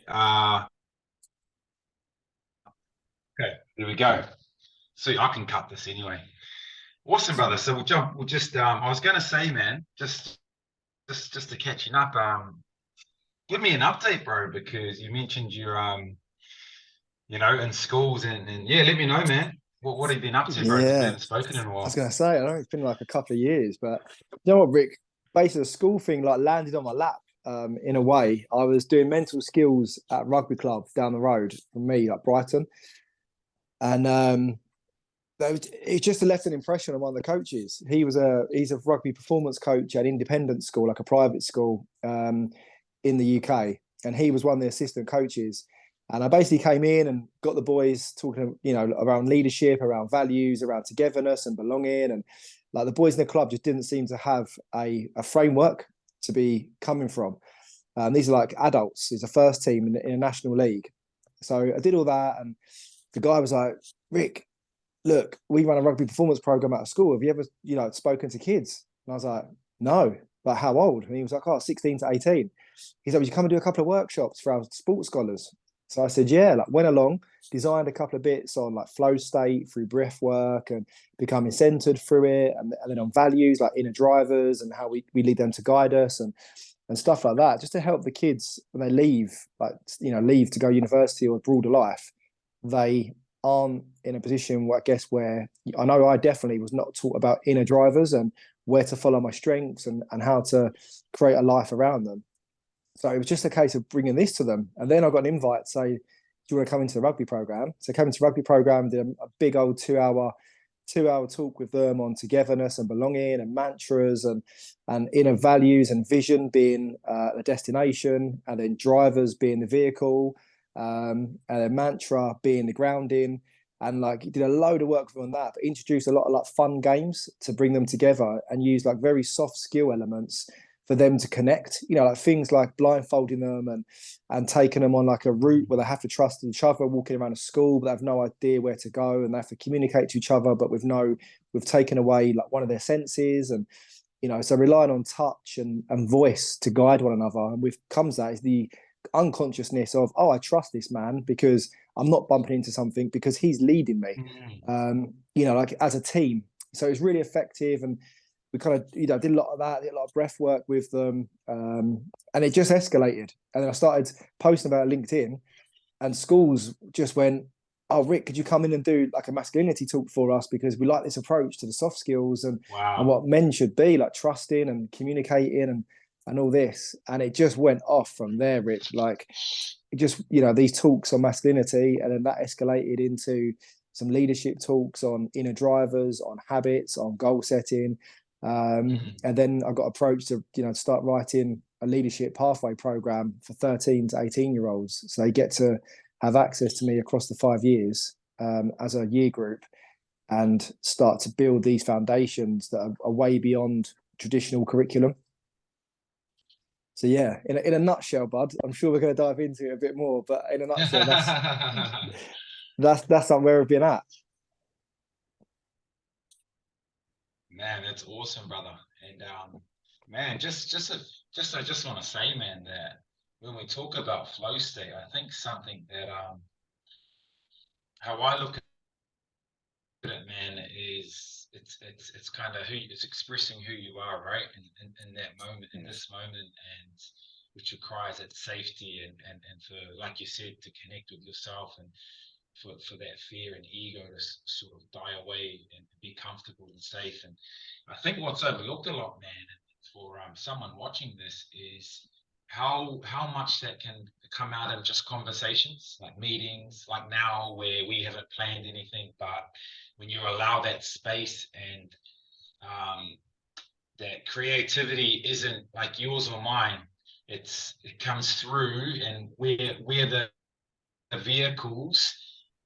Okay, here we go. So I can cut this anyway. Awesome, brother. So we'll jump. We'll just. I was gonna say, man, just to catching up. Give me an update, bro, because you mentioned you're in schools and yeah, let me know, man. What have you been up to, bro? Because we Yeah, haven't spoken in a I was while. gonna say, I know it's been like a couple of years, but you know what, Rick? Basically, the school thing like landed on my lap. In a way, I was doing mental skills at rugby club down the road from me, like Brighton, and it just left an impression on one of the coaches. He's a rugby performance coach at an independent school, like a private school in the UK, and he was one of the assistant coaches. And I basically came in and got the boys talking, around leadership, around values, around togetherness and belonging. And like the boys in the club just didn't seem to have a framework to be coming from. These are like adults. It's a first team in a national league. So I did all that, and the guy was like, "Rick, look, we run a rugby performance program out of school. Have you ever, spoken to kids?" And I was like, no. Like, how old? And he was like, oh, 16 to 18. He's like, would you come and do a couple of workshops for our sports scholars? So I said, yeah, like went along, designed a couple of bits on like flow state through breath work and becoming centered through it. And then on values like inner drivers and how we lead them to guide us and stuff like that, just to help the kids when they leave, like, leave to go university or broader life, they aren't in a position where I guess where I know I definitely was not taught about inner drivers and where to follow my strengths and how to create a life around them. So it was just a case of bringing this to them. And then I got an invite, say, do you want to come into the rugby program? So I came into the rugby program, did a big old 2 hour talk with them on togetherness and belonging and mantras and inner values and vision being the destination, and then drivers being the vehicle, and then mantra being the grounding. And like did a load of work on that, but introduced a lot of like fun games to bring them together and use like very soft skill elements for them to connect, like things like blindfolding them and taking them on like a route where they have to trust each other, walking around a school, but they have no idea where to go and they have to communicate to each other, but we've taken away like one of their senses. And, so relying on touch and voice to guide one another. And with comes that is the unconsciousness of, oh, I trust this man because I'm not bumping into something because he's leading me, Mm. like as a team. So it's really effective. And we kind of, did a lot of that, did a lot of breath work with them. And it just escalated. And then I started posting about LinkedIn, and schools just went, oh, Rick, could you come in and do like a masculinity talk for us? Because we like this approach to the soft skills and Wow. what men should be, like trusting and communicating and all this. And it just went off from there, Rick. Like, it just, these talks on masculinity, and then that escalated into some leadership talks on inner drivers, on habits, on goal setting. Mm. And then I got approached to, start writing a leadership pathway program for 13 to 18-year-olds. So they get to have access to me across the 5 years as a year group and start to build these foundations that are way beyond traditional curriculum. So yeah, in a nutshell, bud, I'm sure we're going to dive into it a bit more, but in a nutshell, that's where we've been at. Man, that's awesome, brother. And man, I just want to say, man, that when we talk about flow state, I think something that how I look at it, man, is it's kind of it's expressing who you are, right? In that moment, in this moment, and which requires that safety and for, like you said, to connect with yourself and for that fear and ego to sort of die away and be comfortable and safe. And I think what's overlooked a lot, man, for someone watching this is how much that can come out of just conversations, like meetings, like now where we haven't planned anything, but when you allow that space and that creativity isn't like yours or mine, it comes through, and we're the vehicles.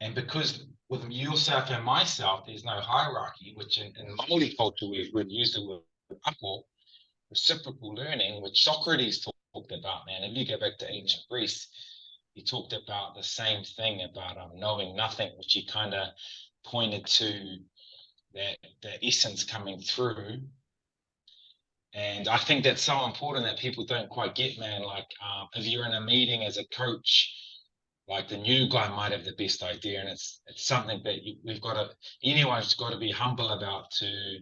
And because with yourself and myself, there's no hierarchy, which in Māori culture we've used the word rako, reciprocal learning, which Socrates talked about, man. If you go back to ancient Greece, he talked about the same thing about knowing nothing, which he kind of pointed to that essence coming through And I think that's so important that people don't quite get, man. Like, if you're in a meeting as a coach, like the new guy might have the best idea, and it's something that we've got to, anyone's got to be humble about to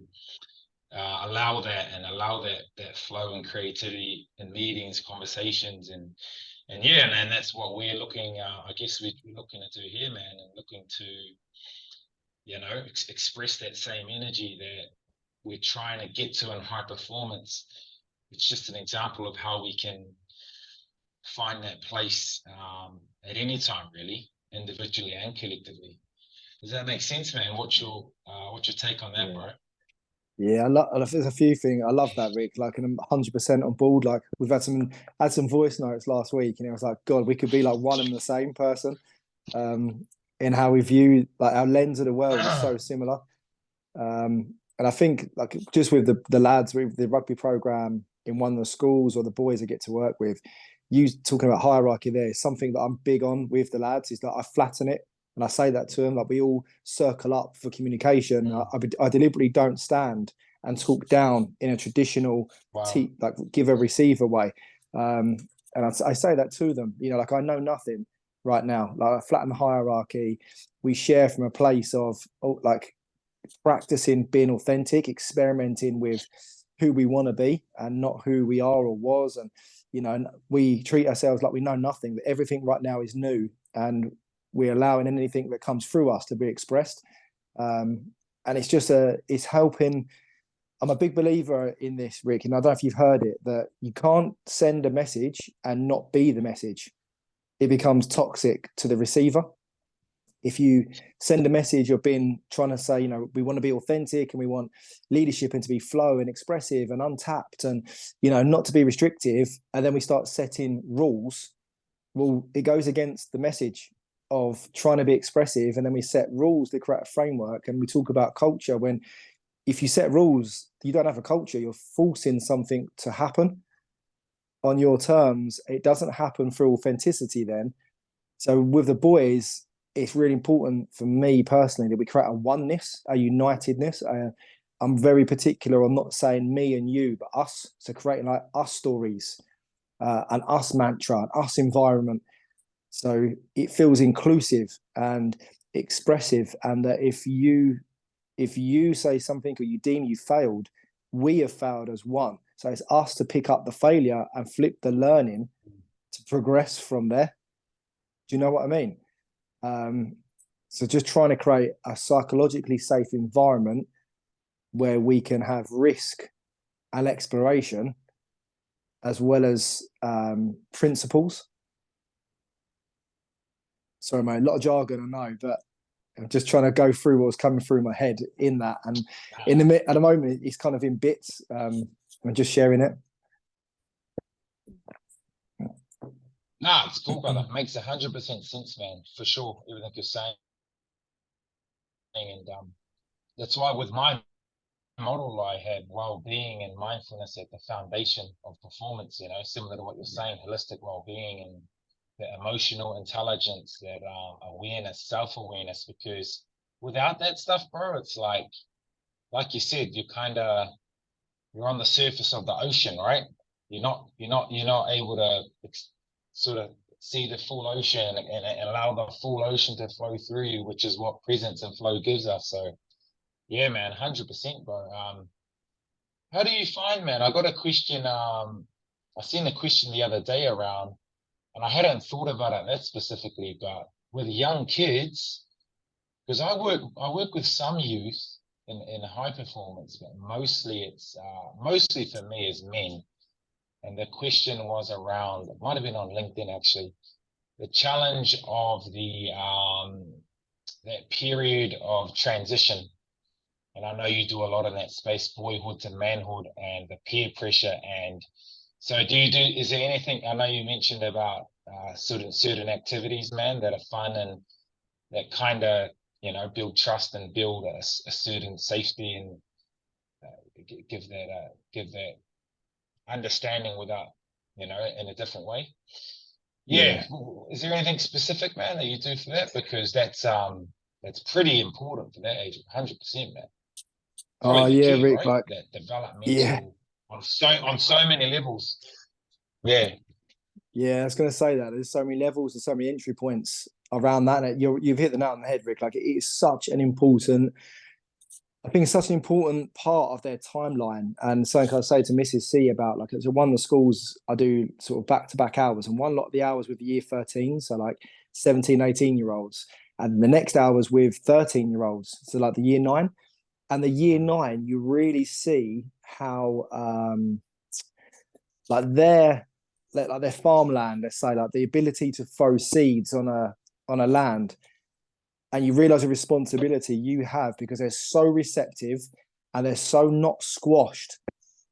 allow that and allow that flow and creativity in meetings, conversations, and yeah, and that's what we're looking. I guess we're looking to do here, man, and looking to express that same energy that we're trying to get to in high performance. It's just an example of how we can find that place at any time, really, individually and collectively. Does that make sense, man? What's your take on that, Yeah. bro? Yeah, there's a few things I love that, Rick. Like, and I'm 100% on board. Like, we've had some voice notes last week, and it was like, God, we could be like one and the same person. In how we view, like, our lens of the world is so similar. And I think, like, just with the lads with the rugby program in one of the schools, or the boys I get to work with, you talking about hierarchy there is something that I'm big on with the lads. Is that I flatten it, and I say that to them. Like, we all circle up for communication. I deliberately don't stand and talk down in a traditional Wow. like give a receiver way. And I say that to them. Like, I know nothing right now. Like, I flatten the hierarchy. We share from a place of, like, practicing being authentic, experimenting with who we want to be and not who we are or was. And, we treat ourselves like we know nothing, that everything right now is new, and we're allowing anything that comes through us to be expressed. And it's helping. I'm a big believer in this, Rick, and I don't know if you've heard it, that you can't send a message and not be the message. It becomes toxic to the receiver. If you send a message of being trying to say, we want to be authentic and we want leadership and to be flow and expressive and untapped and, not to be restrictive, and then we start setting rules, well, it goes against the message of trying to be expressive. And then we set rules to create a framework, and we talk about culture. When if you set rules, you don't have a culture. You're forcing something to happen on your terms. It doesn't happen through authenticity then. So with the boys, it's really important for me personally that we create a oneness, a unitedness. I'm very particular on not saying me and you, but us. So creating like us stories, an us mantra, an us environment. So it feels inclusive and expressive, and that if you say something or you deem you failed, we have failed as one. So it's us to pick up the failure and flip the learning to progress from there. Do you know what I mean? Um, so just trying to create a psychologically safe environment where we can have risk and exploration as well as principles. Sorry, mate, a lot of jargon, I know, but I'm just trying to go through what was coming through my head in that. And at the moment, it's kind of in bits. I'm just sharing it. Nah, it's cool, brother. Makes 100% sense, man. For sure, everything you're saying, and that's why with my model, I had well-being and mindfulness at the foundation of performance. Similar to what you're saying, holistic well-being and the emotional intelligence, that awareness, self-awareness. Because without that stuff, bro, it's like you said, you're on the surface of the ocean, right? You're not able to sort of see the full ocean and allow the full ocean to flow through you, which is what presence and flow gives us. So yeah, man, 100%, bro. How do you find, man? I got a question. I seen a question the other day around, and I hadn't thought about it that specifically, but with young kids, because I work with some youth in high performance, but mostly for me is men. And the question was around, it might have been on LinkedIn actually, the challenge of the that period of transition. And I know you do a lot in that space, boyhood to manhood and the peer pressure. And so is there anything, I know you mentioned about certain activities, man, that are fun and that kind of, build trust and build a certain safety and give that understanding without, in a different way. Yeah. Yeah. Is there anything specific, man, that you do for that? Because that's pretty important for that age, 100%, man. Oh Probably the yeah, key, Rick. right? Like, That yeah, developmental. on so many levels. Yeah. Yeah, I was going to say that there's so many levels and so many entry points around that. And you've hit the nail on the head, Rick. Like it is such an important, I think it's such an important part of their timeline. And something I say to Mrs. C about like it's one of the schools I do sort of back to back hours, and one lot of the hours with the year 13, so like 17, 18 year olds, and the next hours with 13-year-olds, so like the year nine. And the year nine, you really see how like their farmland, let's say, like the ability to throw seeds on a land, and you realize the responsibility you have because they're so receptive and they're so not squashed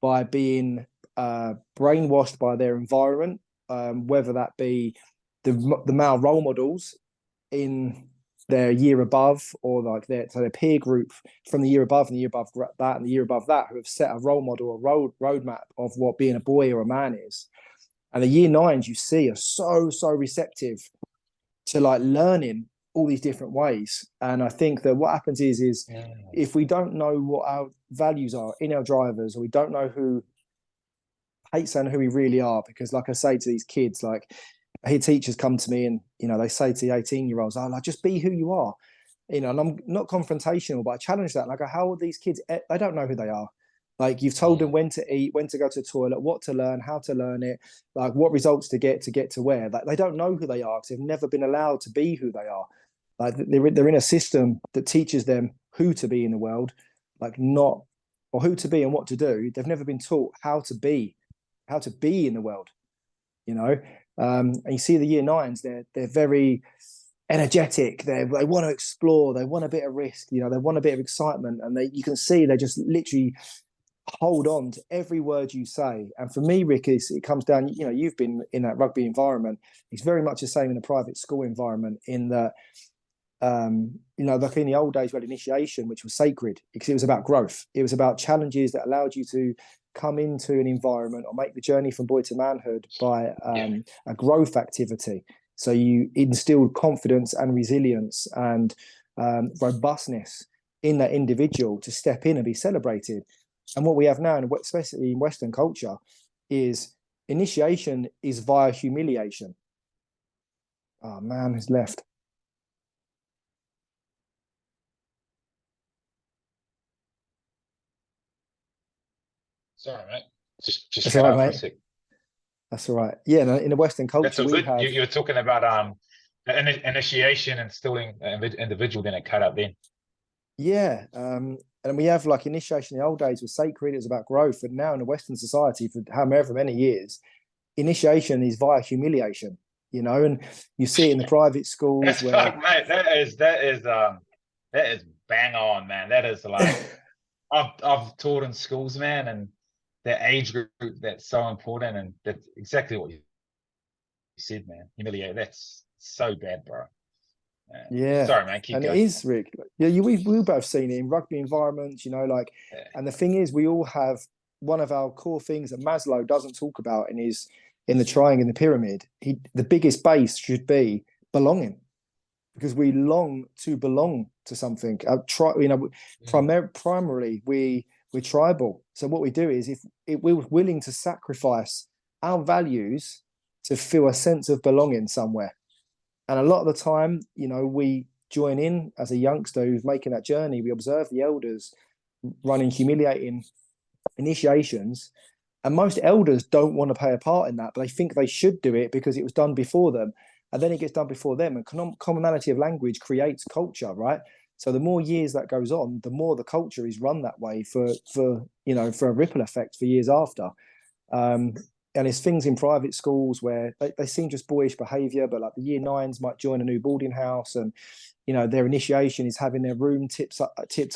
by being brainwashed by their environment, whether that be the male role models in their year above, or like their peer group from the year above and the year above that and the year above that, who have set a role model, a roadmap of what being a boy or a man is. And the year nines you see are so receptive to like learning all these different ways. And I think that what happens is if we don't know what our values are in our drivers, or we don't know who, I hate saying who we really are, because like I say to these kids, like I hear teachers come to me and they say to the 18-year-olds, "Oh, like just be who you are," and I'm not confrontational, but I challenge that. Like, how are these kids? They don't know who they are. Like you've told them when to eat, when to go to the toilet, what to learn, how to learn it, like what results to get to where. Like they don't know who they are because they've never been allowed to be who they are. Like they're in a system that teaches them who to be in the world, like not, or who to be and what to do. They've never been taught how to be in the world. And you see the year nines, they're very energetic. They want to explore. They want a bit of risk. They want a bit of excitement, and you can see they just literally hold on to every word you say. And for me, Rick, it comes down. You've been in that rugby environment. It's very much the same in a private school environment. In that, like in the old days, we had initiation, which was sacred because it was about growth. It was about challenges that allowed you to come into an environment or make the journey from boy to manhood by a growth activity. So you instilled confidence and resilience and robustness in that individual to step in and be celebrated. And what we have now, especially in Western culture, is initiation is via humiliation. Oh man, he's left. Sorry, mate. Just That's cut all out right, for a mate. sec. That's all right. Yeah, no, in the Western That's culture, all we good. have You were talking about initiation and instilling individual, then it cut out then. and we have like initiation in the old days was sacred. It was about growth, and now in the Western society, for however many years, initiation is via humiliation. And you see it in the private schools That's where fuck, mate. That is bang on, man. That is like I've taught in schools, man, and that age group that's so important, and that's exactly what you said, man. Humiliate. That's so bad, bro. yeah, Sorry, man. Keep and it going. is, Rick. Yeah, we've both seen it in rugby environments. Like, Yeah. and the thing is, we all have one of our core things that Maslow doesn't talk about in the triangle in the pyramid. The biggest base should be belonging, because we long to belong to something. Primarily we're tribal. So what we do is if we're willing to sacrifice our values to feel a sense of belonging somewhere. And a lot of the time, we join in as a youngster who's making that journey. We observe the elders running humiliating initiations, and most elders don't want to play a part in that, but they think they should do it because it was done before them. And then it gets done before them. And commonality of language creates culture, right? So the more years that goes on, the more the culture is run that way for a ripple effect for years after. And it's things in private schools where they seem just boyish behaviour, but like the year nines might join a new boarding house, and their initiation is having their room tipped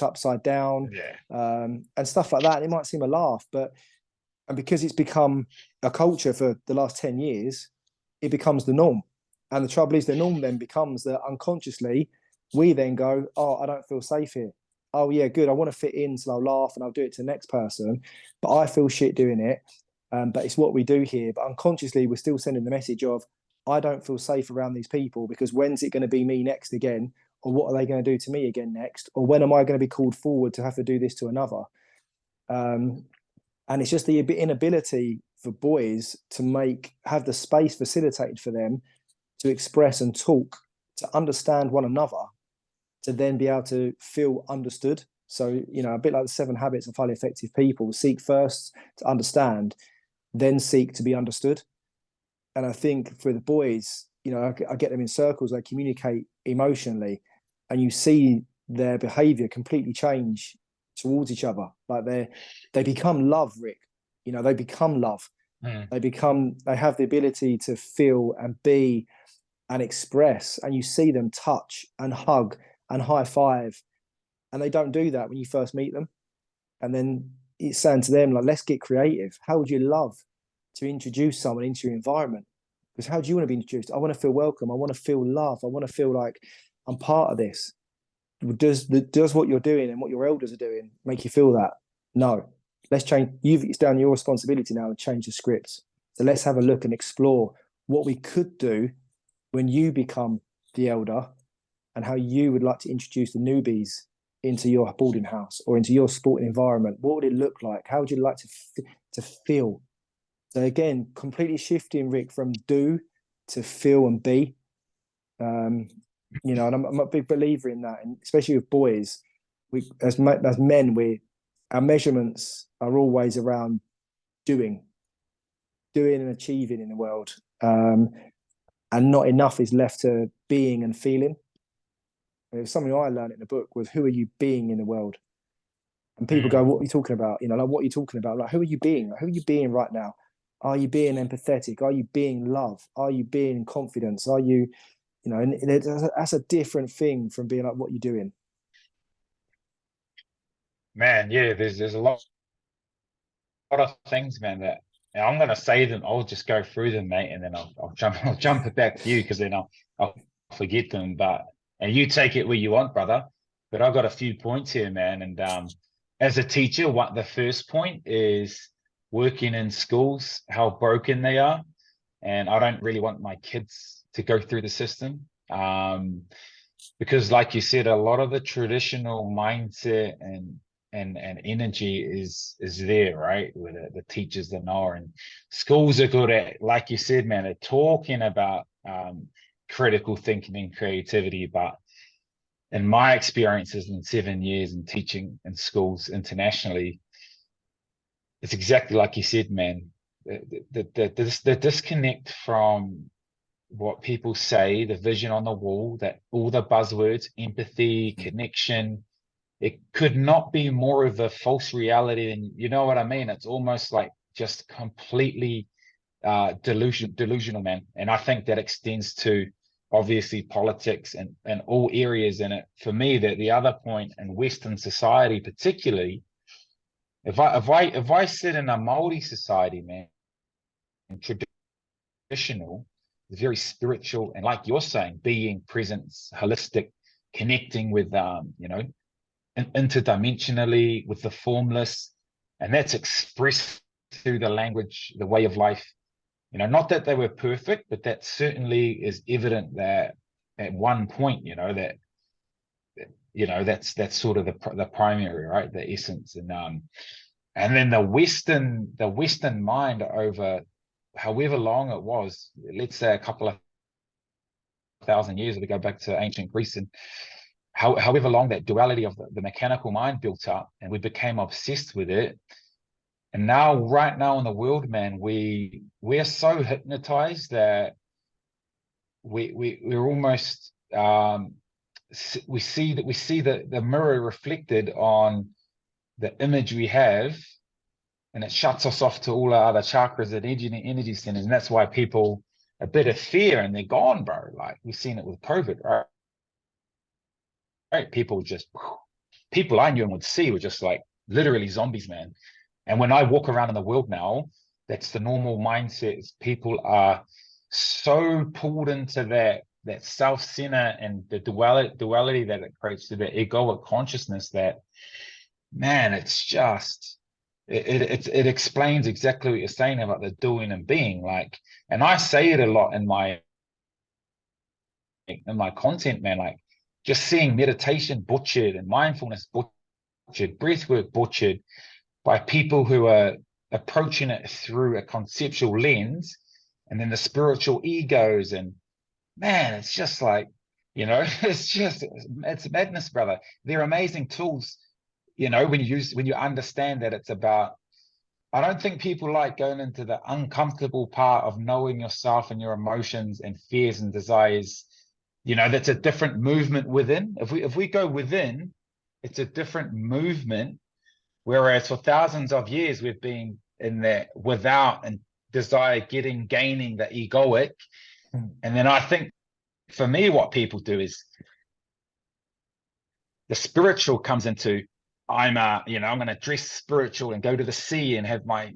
upside down, and stuff like that. And it might seem a laugh, and because it's become a culture for the last 10 years, it becomes the norm. And the trouble is, the norm then becomes that unconsciously we then go, "Oh, I don't feel safe here. Oh yeah, good. I want to fit in, so I'll laugh and I'll do it to the next person, but I feel shit doing it." But it's what we do here. But unconsciously, we're still sending the message of, "I don't feel safe around these people because when's it going to be me next again? Or what are they going to do to me again next? Or when am I going to be called forward to have to do this to another?" And it's just the inability for boys to have the space facilitated for them to express and talk, to understand one another, to then be able to feel understood. So, a bit like the 7 habits of highly effective people: seek first to understand, then seek to be understood. And I think for the boys, I get them in circles, they communicate emotionally, and you see their behavior completely change towards each other. Like they become love, Rick. They become love. Mm. They have the ability to feel and be and express, and you see them touch and hug and high five. And they don't do that when you first meet them. And then it's saying to them, like, let's get creative. How would you love to introduce someone into your environment? Because how do you want to be introduced? I want to feel welcome. I want to feel love. I want to feel like I'm part of this. Does what you're doing and what your elders are doing make you feel that? No. Let's change. It's down your responsibility now to change the scripts. So let's have a look and explore what we could do when you become the elder, and how you would like to introduce the newbies into your boarding house or into your sporting environment. What would it look like? How would you like to feel? So again, completely shifting, Rick, from do to feel and be. And I'm a big believer in that, and especially with boys. As men, our measurements are always around doing and achieving in the world, and not enough is left to being and feeling. Something I learned in the book was, who are you being in the world? And people go, what are you talking about? Like, what are you talking about? Like, who are you being? Like, who are you being right now? Are you being empathetic? Are you being love? Are you being confidence? Are you, and that's a different thing from being like, what you're doing. Man, yeah, there's a lot of things, man, that and I'm gonna say them. I'll just go through them, mate, and then I'll jump it back to you, because then I'll forget them. But and you take it where you want, brother. But I've got a few points here, man. And as a teacher, what the first point is working in schools, how broken they are, and I don't really want my kids to go through the system. Because like you said, a lot of the traditional mindset and energy is there, right? With the teachers that know, and schools are good at, like you said, man, they're talking about critical thinking and creativity. But in my experiences in 7 years in teaching in schools internationally, it's exactly like you said, man. The disconnect from what people say, the vision on the wall, that all the buzzwords, empathy, connection, it could not be more of a false reality than, you know what I mean? It's almost like just completely delusional, man. And I think that extends to obviously politics and all areas in it. For me, that the other point in Western society, particularly, if I sit in a Maori society, man, traditional, very spiritual, and like you're saying, being presence, holistic, connecting with interdimensionally with the formless, and that's expressed through the language, the way of life. Not that they were perfect, but that certainly is evident that at one point, that's sort of the primary, right, the essence. And then the Western mind, over however long it was, let's say a couple of thousand years, if we go back to ancient Greece, and however long that duality of the mechanical mind built up, and we became obsessed with it. And now, right now in the world, man, we're so hypnotized that we're almost we see the mirror reflected on the image we have, and it shuts us off to all our other chakras and energy centers. And that's why people a bit of fear and they're gone, bro. Like we've seen it with COVID, right? Right? People I knew and would see were just like literally zombies, man. And when I walk around in the world now, that's the normal mindset. Is people are so pulled into that self-center and the duality that it creates, to the egoic consciousness, that, man, it's just it explains exactly what you're saying about the doing and being. Like, and I say it a lot in my content, man. Like, just seeing meditation butchered and mindfulness butchered, breathwork butchered by people who are approaching it through a conceptual lens, and then the spiritual egos, and man, it's just like, it's madness, brother. They're amazing tools, when you understand that it's about. I don't think people like going into the uncomfortable part of knowing yourself and your emotions and fears and desires. That's a different movement within. If we go within, it's a different movement. Whereas for thousands of years we've been in there without and gaining the egoic. And then I think for me, what people do is the spiritual comes into, I'm going to dress spiritual and go to the sea and have my,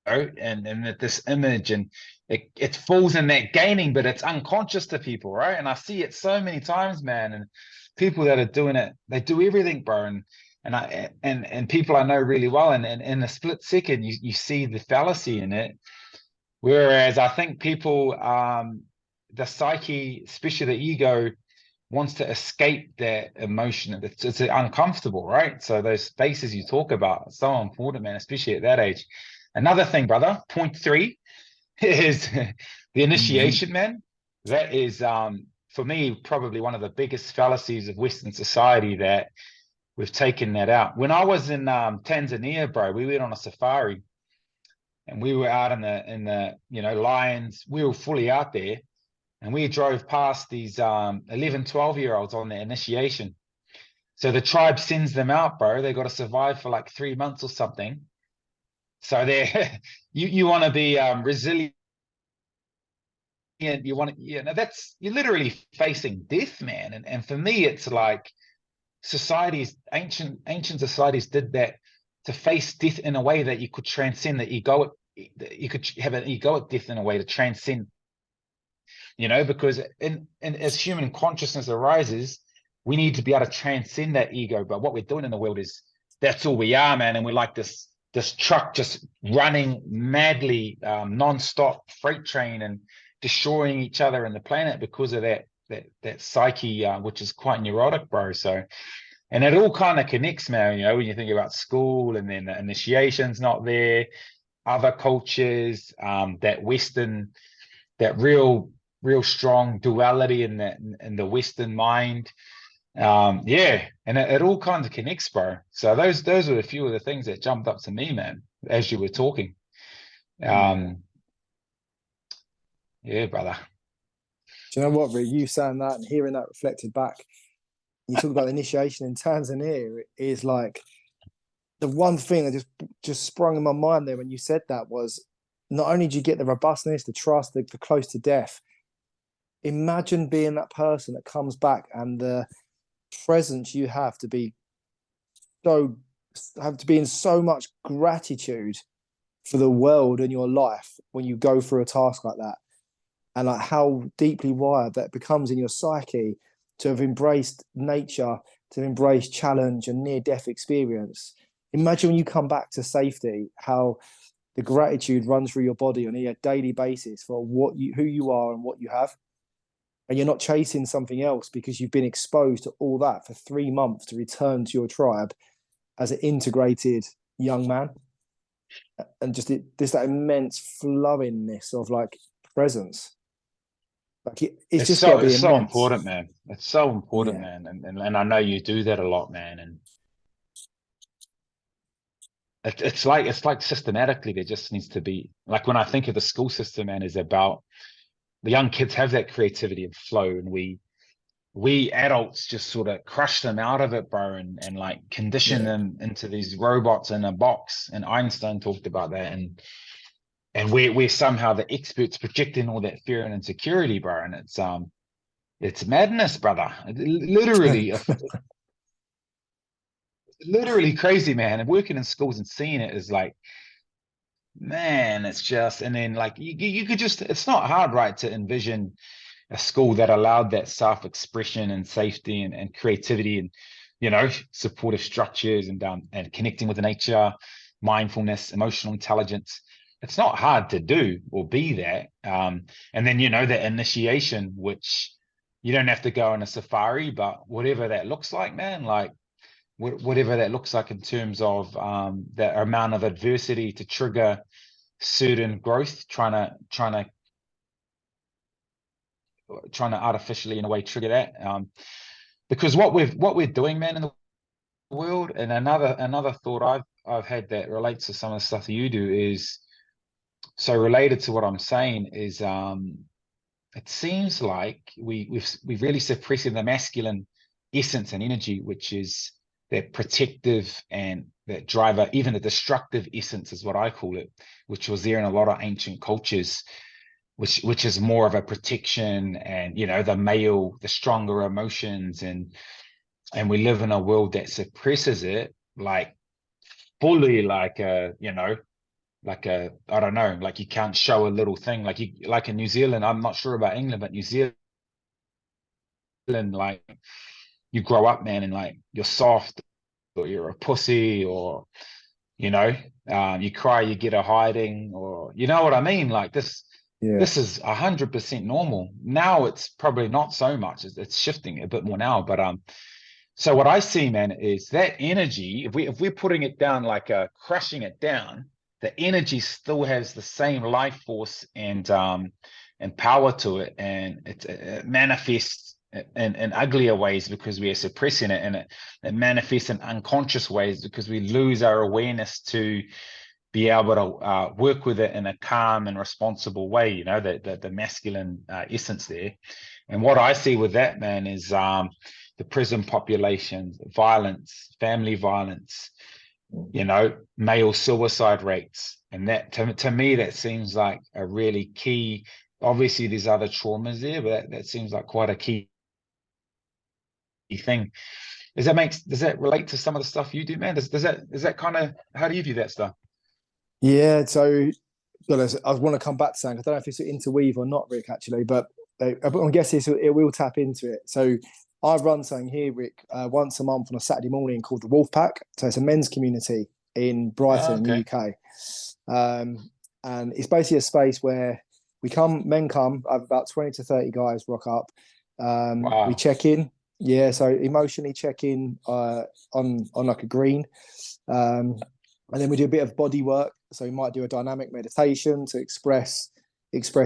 and this image, and it falls in that gaining, but it's unconscious to people, right? And I see it so many times, man. And people that are doing it, they do everything, bro. And people I know really well, and in a split second, you see the fallacy in it. Whereas I think people, the psyche, especially the ego, wants to escape that emotion. It's uncomfortable, right? So those spaces you talk about are so important, man, especially at that age. Another thing, brother, point 3 is the initiation, man. That is, for me, probably one of the biggest fallacies of Western society, that we've taken that out. When I was in Tanzania, bro, we went on a safari, and we were out in the lions. We were fully out there. And we drove past these 11, 12-year-olds on their initiation. So the tribe sends them out, bro. They got to survive for like 3 months or something. So they're you want to be resilient. You want to, you're literally facing death, man. And for me, it's like ancient societies did that to face death in a way that you could transcend the egoic. You could have an egoic death in a way to transcend. Because in as human consciousness arises, we need to be able to transcend that ego. But what we're doing in the world is that's all we are, man. And we're like this truck just running madly, non-stop freight train, and destroying each other and the planet because of that psyche, which is quite neurotic, bro. So, and it all kind of connects, man. When you think about school, and then the initiation's not there, other cultures, that real strong duality in the Western mind. And it all kind of connects, bro. So those are a few of the things that jumped up to me, man, as you were talking. Yeah, brother. Do you know what, Rick? You saying that and hearing that reflected back, you talk about the initiation in Tanzania, is like the one thing that just sprung in my mind there when you said that was, not only do you get the robustness, the trust, the close to death, imagine being that person that comes back, and the presence you have to be in so much gratitude for the world and your life when you go through a task like that, and like how deeply wired that becomes in your psyche to have embraced nature, to embrace challenge and near-death experience. Imagine when you come back to safety, how the gratitude runs through your body on a daily basis for who you are and what you have. And you're not chasing something else because you've been exposed to all that for 3 months to return to your tribe as an integrated young man. And just there's that immense flowingness of like presence. Like it's just got to be it's immense. so important, man. It's so important, man. And I know you do that a lot, man. And it's like systematically there just needs to be, like, when I think of the school system, man, is about the young kids have that creativity and flow, and we adults just sort of crush them out of it, bro, and like condition them into these robots in a box. And Einstein talked about that, and we're somehow the experts projecting all that fear and insecurity, bro. And it's madness, brother. Literally crazy, man. And working in schools and seeing it is like, man, it's just, and then like you could just, it's not hard, right, to envision a school that allowed that self-expression and safety and creativity, and supportive structures, and connecting with nature, mindfulness, emotional intelligence. It's not hard to do or be that. And then that initiation, which you don't have to go on a safari, but whatever that looks like, man, like whatever that looks like in terms of the amount of adversity to trigger certain growth, trying to artificially in a way trigger that. Because what we're doing, man, in the world, and another thought I've had that relates to some of the stuff that you do is so related to what I'm saying is it seems like we've really suppressing the masculine essence and energy, which is that protective and that driver, even the destructive essence is what I call it, which was there in a lot of ancient cultures, which is more of a protection and the male, the stronger emotions, and we live in a world that suppresses it like fully, like I don't know, like you can't show a little thing, like in New Zealand. I'm not sure about England, but New Zealand, like you grow up, man, and like you're soft or you're a pussy or you cry, you get a hiding, or you know what I mean? Like Yeah. this is 100% normal. Now it's probably not so much. It's shifting a bit more now, but so what I see, man, is that energy, if we're putting it down, like crushing it down, the energy still has the same life force and power to it, and it manifests in uglier ways because we are suppressing it, and it manifests in unconscious ways because we lose our awareness to be able to work with it in a calm and responsible way, the masculine essence there. And what I see with that, man, is the prison populations, violence, family violence, male suicide rates. And that, to me, that seems like a really key. Obviously, there's other traumas there, but that seems like quite a key thing. Does that relate to some of the stuff you do, man? Is that kind of, how do you view that stuff? Yeah, so I want to come back to something. I don't know if it's interweave or not, Rick, actually, but I'm guessing it will tap into it. So I run something here, Rick, once a month on a Saturday morning called the Wolf Pack. So it's a men's community in Brighton, in the UK. And it's basically a space where men come, I have about 20 to 30 guys rock up. Wow. We check in. Yeah, so emotionally check in on like a green. And then we do a bit of body work. So we might do a dynamic meditation to express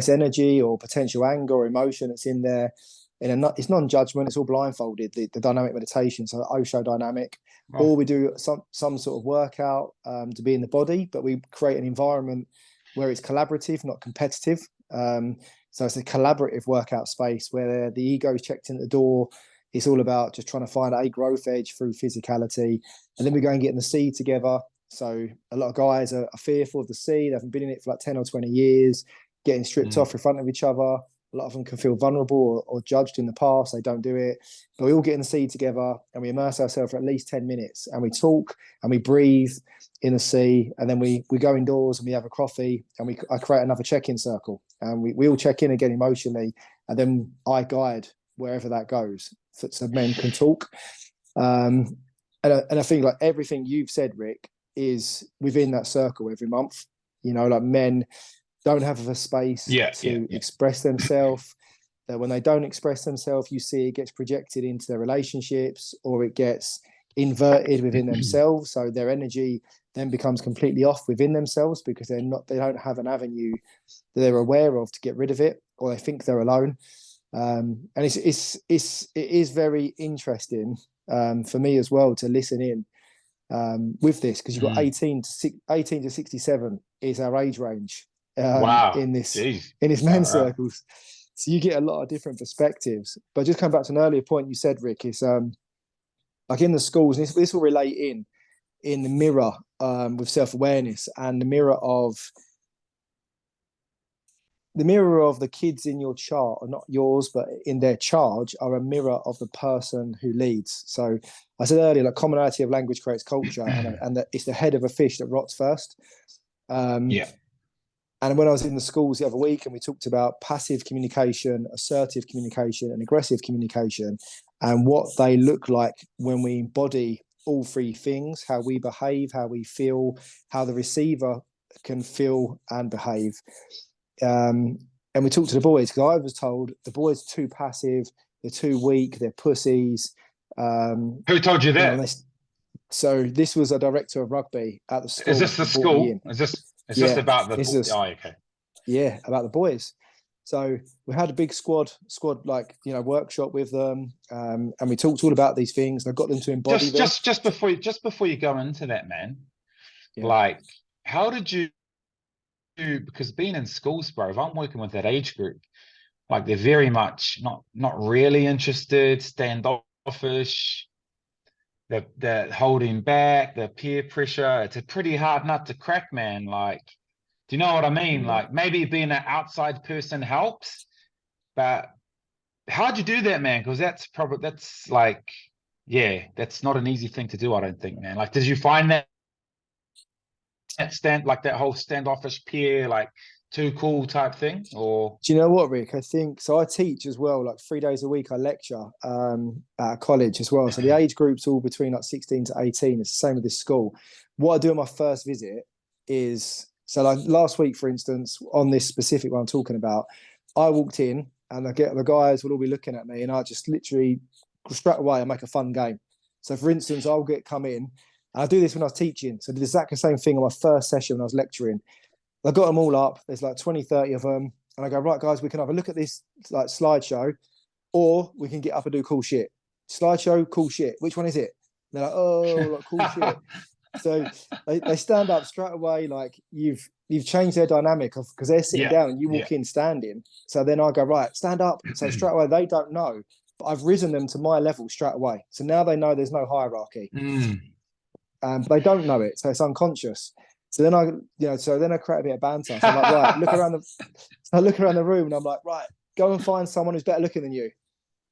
energy or potential anger or emotion that's in there. It's non-judgment. It's all blindfolded. The dynamic meditation, so Osho dynamic. Wow. Or we do some sort of workout to be in the body, but we create an environment where it's collaborative, not competitive. So it's a collaborative workout space where the ego is checked in at the door. It's all about just trying to find a growth edge through physicality, and then we go and get in the sea together. So a lot of guys are fearful of the sea. They haven't been in it for like 10 or 20 years, getting stripped off in front of each other. A lot of them can feel vulnerable or judged in the past. They don't do it. But we all get in the sea together and we immerse ourselves for at least 10 minutes and we talk and we breathe in the sea. And then we go indoors and we have a coffee and I create another check-in circle. And we all check in again emotionally. And then I guide wherever that goes so men can talk. And I think like everything you've said, Rick, is within that circle every month. Like men don't have a space to express themselves. That when they don't express themselves, you see it gets projected into their relationships or it gets inverted within themselves. So their energy then becomes completely off within themselves because they don't have an avenue that they're aware of to get rid of it, or they think they're alone. And it is very interesting for me as well to listen in with this, because you've got 18 to 67 is our age range in this men's circles. So you get a lot of different perspectives. But just come back to an earlier point you said, Rick, is like in the schools, and this will relate in the mirror with self-awareness, and the mirror of the kids in your chart, or not yours, but in their charge, are a mirror of the person who leads. So I said earlier, like commonality of language creates culture, and that it's the head of a fish that rots first. And when I was in the schools the other week, and we talked about passive communication, assertive communication, and aggressive communication, and what they look like when we embody all three things: how we behave, how we feel, how the receiver can feel and behave. And we talked to the boys, because I was told the boys are too passive, they're too weak, they're pussies. Who told you that? So this was a director of rugby at the school. Is this the who brought me school? in. Is this Yeah, about the? this is Oh, okay. yeah, about the boys. So we had a big squad like workshop with them, and we talked all about these things. And I got them to embody them. Just before you go into that, man, Yeah. like, how did you? Because being in schools, bro, if I'm working with that age group, like they're very much not really interested, standoffish. They're holding back, the peer pressure. It's a pretty hard nut to crack, man. Like, do you know what I mean? Yeah. Like, maybe being an outside person helps, but how'd you do that, man? Because that's like, yeah, that's not an easy thing to do, I don't think, man. Like, did you find that whole standoffish peer, like, too cool type thing? Or Do you know what, Rick? I think so. I teach as well, like 3 days a week. I lecture at a college as well. So the age group's all between like 16 to 18. It's the same with this school. What I do on my first visit is so like last week, for instance, on this specific one I'm talking about, I walked in and the guys would all be looking at me, and I just literally straight away I make a fun game. So for instance, I'll come in. And I do this when I was teaching. So I did exactly the same thing on my first session when I was lecturing. I got them all up. There's like 20, 30 of them. And I go, right, guys, we can have a look at this like slideshow, or we can get up and do cool shit. Slideshow, cool shit. Which one is it? And they're like, oh, like, cool shit. So they stand up straight away. Like you've changed their dynamic because they're sitting down and you walk in standing. So then I go, right, stand up. So straight away, they don't know, but I've risen them to my level straight away. So now they know there's no hierarchy. But they don't know it. So it's unconscious. So then I create a bit of banter. So I'm like, right, I look around the room and I'm like, right, go and find someone who's better looking than you.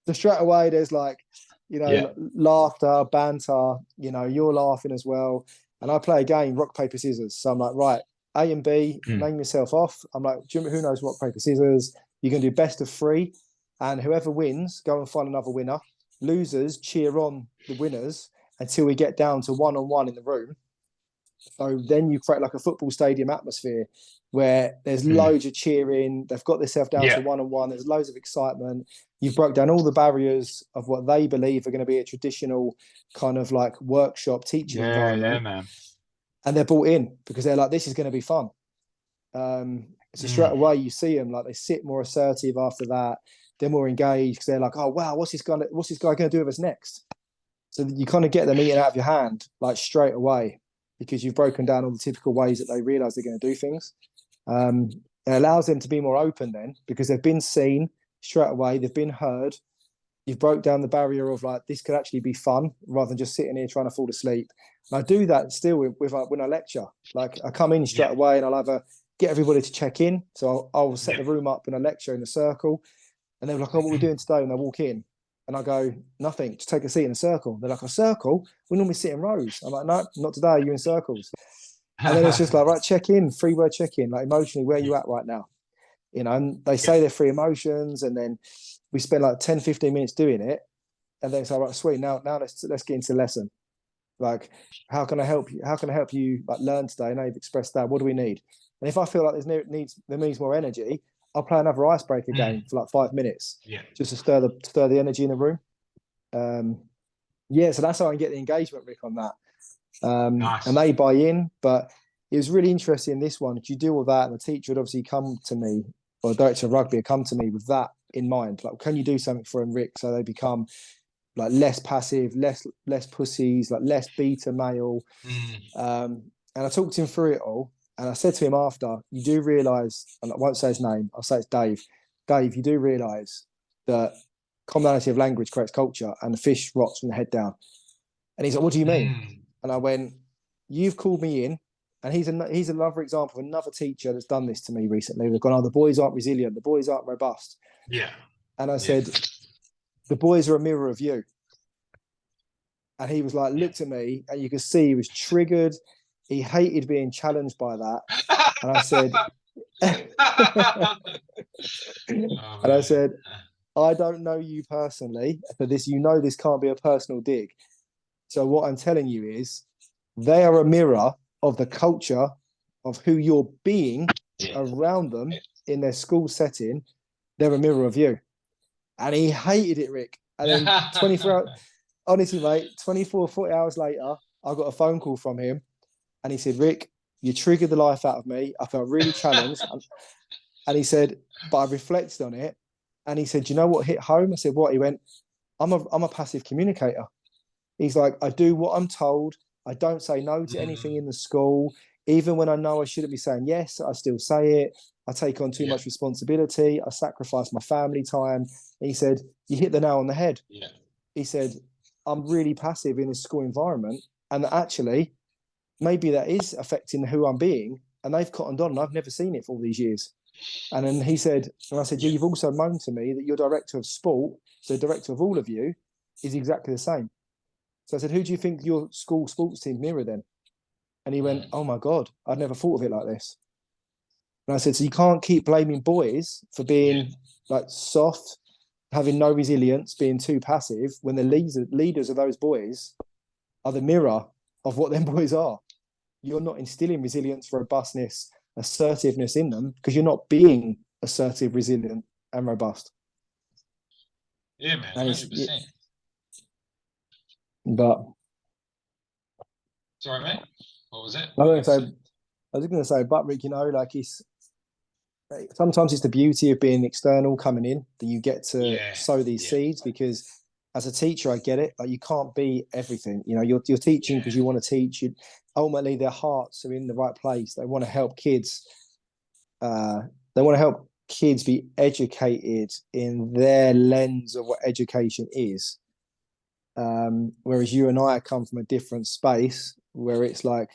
So straight away, there's like, laughter, banter, you're laughing as well. And I play a game, rock, paper, scissors. So I'm like, right, A and B, name yourself off. I'm like, Jim, who knows rock, paper, scissors? You can do best of 3. And whoever wins, go and find another winner. Losers cheer on the winners until we get down to 1-on-1 in the room. So then you create like a football stadium atmosphere where there's loads of cheering. They've got themselves down to 1-on-1. There's loads of excitement. You've broke down all the barriers of what they believe are going to be a traditional kind of like workshop teaching environment. Yeah, man. And they're brought in because they're like, this is going to be fun. So straight away you see them like they sit more assertive after that. They're more engaged because they're like, oh wow, what's this guy going to do with us next? So you kind of get them eating out of your hand like straight away, because you've broken down all the typical ways that they realize they're going to do things. It allows them to be more open then, because they've been seen straight away, they've been heard. You've broke down the barrier of like, this could actually be fun rather than just sitting here trying to fall asleep. And I do that still with when I lecture. Like I come in straight away and I'll either get everybody to check in. So I'll set the room up in a lecture in a circle. And they're like, oh, what are we doing today? And they walk in. And I go, nothing, just take a seat in a circle. They're like, a circle? We normally sit in rows. I'm like, no, not today, you're in circles. And then it's just like, right, check in, 3-word check in, like emotionally, where are you at right now? And they say their 3 emotions, and then we spend like 10, 15 minutes doing it. And then it's like, right, sweet, now let's get into the lesson. Like, how can I help you? How can I help you like learn today? Now you've expressed that, what do we need? And if I feel like there needs more energy, I'll play another icebreaker game for like 5 minutes, just to stir the energy in the room. So that's how I can get the engagement, Rick, on that. Nice. And they buy in. But it was really interesting in this one. You do all that, and the teacher would obviously come to me, or the director of rugby would come to me with that in mind. Like, can you do something for them, Rick, so they become like less passive, less pussies, like less beta male. And I talked to him through it all. And I said to him after, you do realise, and I won't say his name, I'll say it's Dave. Dave, you do realise that commonality of language creates culture, and the fish rots from the head down. And he's like, what do you mean? And I went, you've called me in, and he's another example of another teacher that's done this to me recently. They've gone, oh, the boys aren't resilient, the boys aren't robust. Yeah. And I said, the boys are a mirror of you. And he was like, looked at me, and you could see he was triggered. He hated being challenged by that. And I said, I don't know you personally, but this can't be a personal dig. So what I'm telling you is they are a mirror of the culture of who you're being around them in their school setting. They're a mirror of you. And he hated it, Rick. And then 24 hours, honestly, mate, 24, 40 hours later, I got a phone call from him, and he said, Rick, you triggered the life out of me. I felt really challenged. And he said, but I reflected on it. And he said, do you know what hit home? I said, what? He went, I'm a passive communicator. He's like, I do what I'm told. I don't say no to anything in the school. Even when I know I shouldn't be saying yes, I still say it. I take on too much responsibility. I sacrifice my family time. And he said, you hit the nail on the head. Yeah. He said, I'm really passive in a school environment. And actually, maybe that is affecting who I'm being. And they've cottoned on, and I've never seen it for all these years. And then he said, and I said, yeah, you've also moaned to me that your director of sport, so director of all of you, is exactly the same. So I said, who do you think your school sports team mirror then? And he went, oh my God, I'd never thought of it like this. And I said, so you can't keep blaming boys for being like soft, having no resilience, being too passive, when the leaders of those boys are the mirror of what them boys are. You're not instilling resilience, robustness, assertiveness in them because you're not being assertive, resilient, and robust. Yeah, man, 100%. But sorry, mate. What was that? I was going to say, but Rick, you know, like sometimes it's the beauty of being external coming in that you get to sow these seeds, because as a teacher, I get it. Like, you can't be everything. You know, you're teaching because you want to teach. Ultimately, their hearts are in the right place. They want to help kids. They want to help kids be educated in their lens of what education is. Whereas you and I come from a different space where it's like,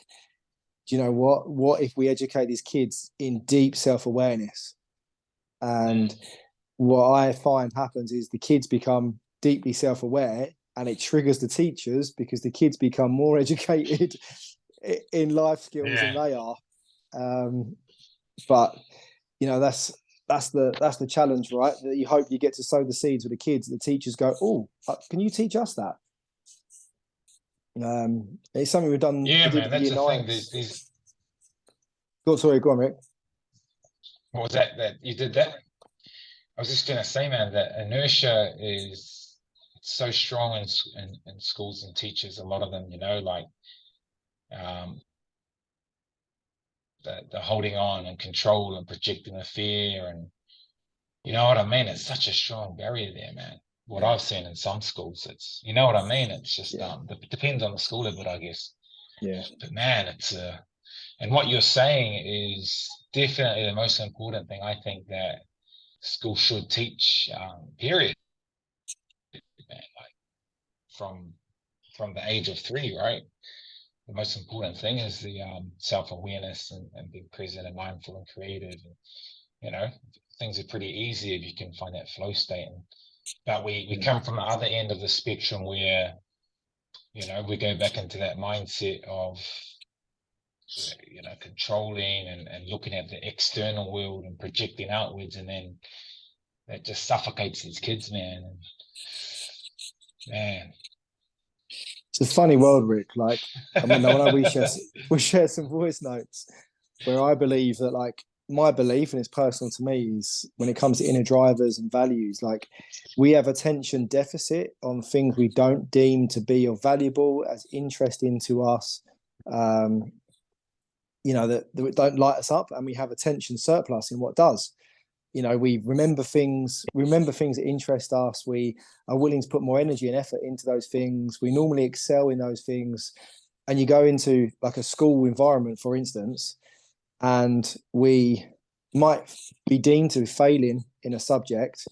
do you know what? What if we educate these kids in deep self-awareness? And what I find happens is the kids become deeply self-aware, and it triggers the teachers because the kids become more educated in life skills than they are. But you know, that's the challenge, right? That you hope you get to sow the seeds with the kids. The teachers go, oh, can you teach us that? It's something we've done. Yeah, man, that's the thing. Go on, Rick. What was that? That you did that? I was just gonna say, man, that inertia is so strong in schools and teachers. A lot of them, you know, like the holding on and control and projecting the fear, and you know what I mean. It's such a strong barrier there, man. What I've seen in some schools, it's, you know what I mean. It's just it depends on the school a bit, I guess. Yeah. But man, it's and what you're saying is definitely the most important thing I think that school should teach. Period. Man, like from the age of 3, right? The most important thing is the self-awareness and being present and mindful and creative. And, you know, things are pretty easy if you can find that flow state. But we come from the other end of the spectrum where, you know, we go back into that mindset of, you know, controlling and looking at the external world and projecting outwards, and then that just suffocates these kids, man. And, man, it's a funny world, Rick. Like, I mean, we share some voice notes where I believe that, like, my belief, and it's personal to me, is when it comes to inner drivers and values, like, we have attention deficit on things we don't deem to be of valuable, as interesting to us, you know, that don't light us up, and we have attention surplus in what does. You know, we remember things that interest us. We are willing to put more energy and effort into those things. We normally excel in those things. And you go into like a school environment, for instance, and we might be deemed to be failing in a subject.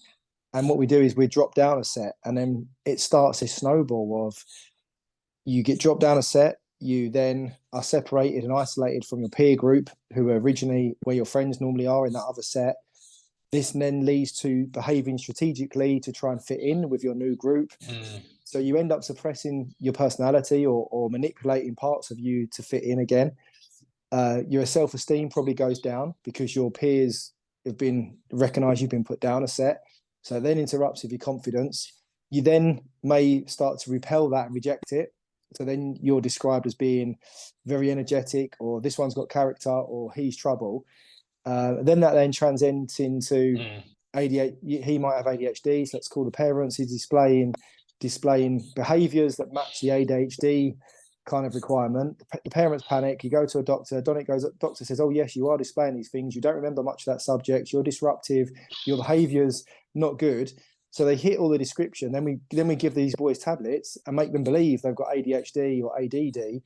And what we do is we drop down a set, and then it starts a snowball of, you get dropped down a set, you then are separated and isolated from your peer group, who are originally where your friends normally are in that other set. This then leads to behaving strategically to try and fit in with your new group. So you end up suppressing your personality or manipulating parts of you to fit in again. Your self-esteem probably goes down because your peers have been recognized, you've been put down a set. So it then interrupts with your confidence. You then may start to repel that and reject it. So then you're described as being very energetic, or this one's got character, or he's trouble. Then that then transcends into ADHD. He might have ADHD, so let's call the parents. He's displaying behaviours that match the ADHD. kind of requirement. The parents panic. You go to a doctor. Doctor says, "Oh yes, you are displaying these things. You don't remember much of that subject. You're disruptive. Your behaviour's not good." So they hit all the description. Then we give these boys tablets and make them believe they've got ADHD or ADD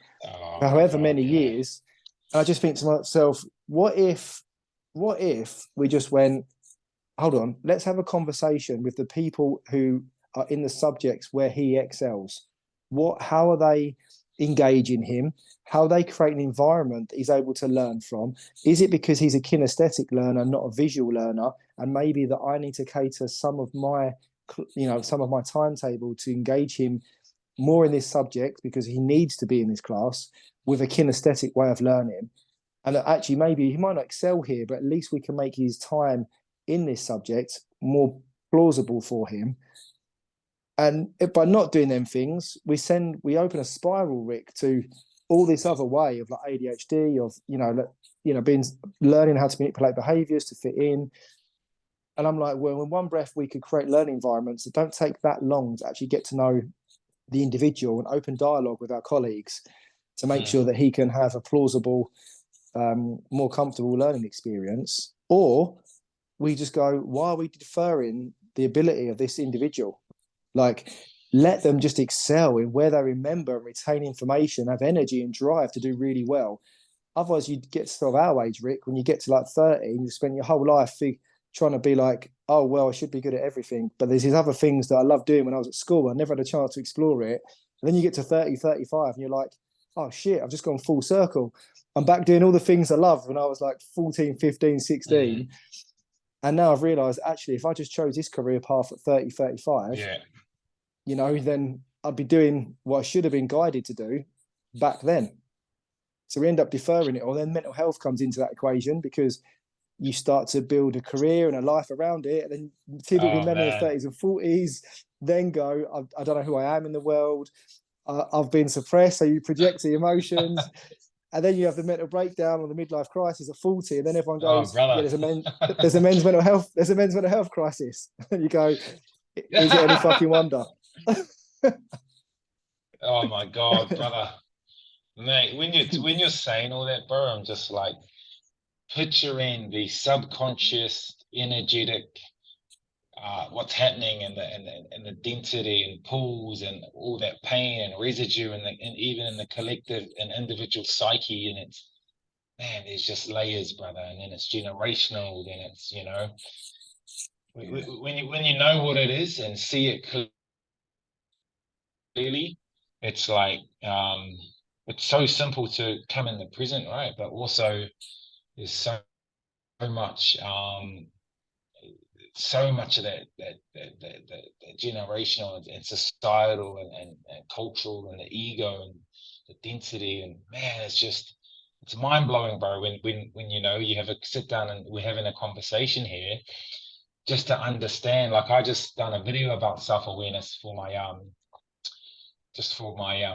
for however many years. And I just think to myself, what if we just went, hold on, let's have a conversation with the people who are in the subjects where he excels. How are they engaging him? How are they create an environment that he's able to learn from? Is it because he's a kinesthetic learner, not a visual learner? And maybe that I need to cater some of my timetable to engage him more in this subject because he needs to be in this class with a kinesthetic way of learning. And actually, maybe he might not excel here, but at least we can make his time in this subject more plausible for him. And by not doing them things, we open a spiral, Rick, to all this other way of like ADHD, of learning how to manipulate behaviors to fit in. And I'm like, well, in one breath, we could create learning environments that don't take that long to actually get to know the individual and open dialogue with our colleagues to make sure that he can have a plausible, more comfortable learning experience. Or we just go, why are we deferring the ability of this individual? Like, let them just excel in where they remember and retain information, have energy and drive to do really well. Otherwise, you get to sort of our age, Rick, when you get to like 30, and you spend your whole life trying to be like, oh, well, I should be good at everything. But there's these other things that I loved doing when I was at school. I never had a chance to explore it. And then you get to 30, 35, and you're like, oh, shit, I've just gone full circle. I'm back doing all the things I loved when I was like 14, 15, 16. And now I've realised, actually, if I just chose this career path at 30, 35, then I'd be doing what I should have been guided to do back then. So we end up deferring it. Or then mental health comes into that equation because you start to build a career and a life around it. And then typically men in their 30s and 40s then go, I don't know who I am in the world. I've been suppressed. So you project the emotions. And then you have the mental breakdown or the midlife crisis at 40. And then everyone goes, there's a men's mental health crisis. And you go, is it any fucking wonder? Oh my God, brother. Mate, when you're saying all that, bro, I'm just like picturing the subconscious, energetic, what's happening and the density and pools and all that pain and residue and even in the collective and individual psyche, and it's, man, there's just layers, brother, and then it's generational, then it's, when you know what it is and see it clearly, it's like it's so simple to come in the present, right? But also there's so much of that generational and societal and cultural and the ego and the density, and man, it's mind-blowing, bro, when you have a sit down and we're having a conversation here just to understand. Like, I just done a video about self-awareness for my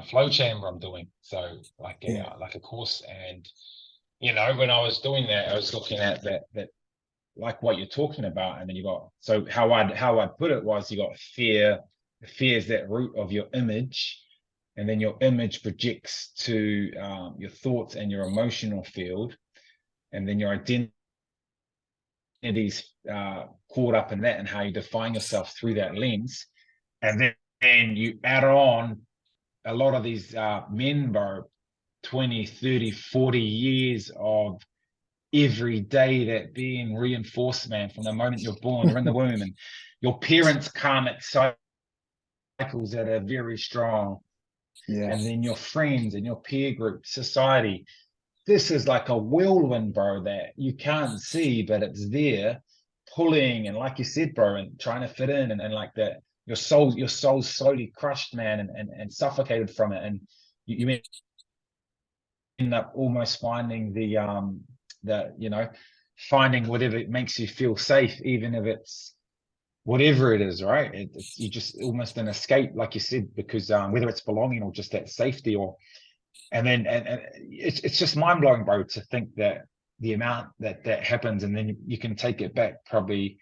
flow chamber I'm doing, so like a course. And when I was doing that, I was looking at that like what you're talking about. And then so how I'd put it was, you got fear. Fear is that root of your image, and then your image projects to your thoughts and your emotional field, and then your identity's caught up in that and how you define yourself through that lens. And then you add on a lot of these men, bro, 20, 30, 40 years of every day that being reinforced, man, from the moment you're born, you're in the womb, and your parents' karmic cycles that are very strong. Yeah. And then your friends and your peer group, society. This is like a whirlwind, bro, that you can't see, but it's there pulling. And like you said, bro, and trying to fit in, and like that, your soul's slowly crushed, man, and suffocated from it. And you end up almost finding finding whatever makes you feel safe, even if it's whatever it is, right? You just almost an escape, like you said, because whether it's belonging or just that safety, and it's just mind-blowing, bro, to think that the amount that happens, and then you can take it back probably